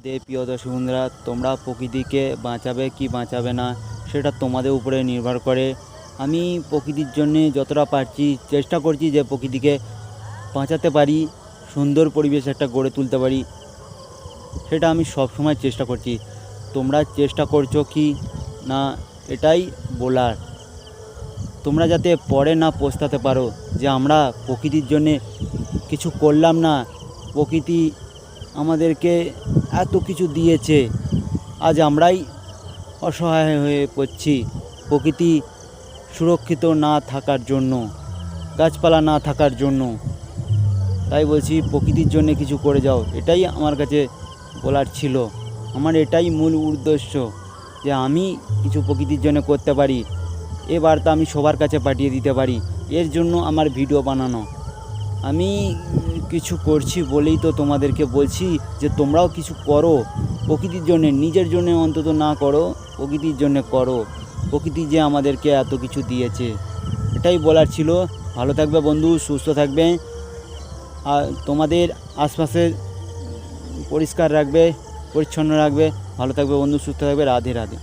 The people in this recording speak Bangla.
প্রিয় দর্শক বন্ধুরা, তোমরা প্রকৃতিকে বাঁচাবে কি বাঁচাবে না সেটা তোমাদের উপরে নির্ভর করে। আমি প্রকৃতির জন্যে যতটা পারছি চেষ্টা করছি যে প্রকৃতিকে বাঁচাতে পারি, সুন্দর পরিবেশ একটা গড়ে তুলতে পারি, সেটা আমি সব সময় চেষ্টা করছি। তোমরা চেষ্টা করছো কি না এটাই বলার। তোমরা যাতে পরে না পস্তাতে পারো যে আমরা প্রকৃতির জন্যে কিছু করলাম না, প্রকৃতি আমাদেরকে এত কিছু দিয়েছে, আজ আমরাই অসহায় হয়ে পড়ছি প্রকৃতি সুরক্ষিত না থাকার জন্য, গাছপালা না থাকার জন্য। তাই বলছি প্রকৃতির জন্য কিছু করে যাও, এটাই আমার কাছে বলার ছিল। আমার এটাই মূল উদ্দেশ্য যে আমি কিছু প্রকৃতির জন্য করতে পারি, এ বার্তা আমি সবার কাছে পাঠিয়ে দিতে পারি। এর জন্য আমার ভিডিও বানানো। আমি কিছু করছি বলেই তো তোমাদেরকে বলছি যে তোমরাও কিছু করো প্রকৃতির জন্যে, নিজের জন্য অন্তত না করো, প্রকৃতির জন্য করো। প্রকৃতি যে আমাদেরকে এত কিছু দিয়েছে, এটাই বলার ছিল। ভালো থাকবে বন্ধু, সুস্থ থাকবে, আর তোমাদের আশপাশে পরিষ্কার রাখবে, পরিচ্ছন্ন রাখবে। ভালো থাকবে বন্ধু, সুস্থ থাকবে। রাধে রাধে।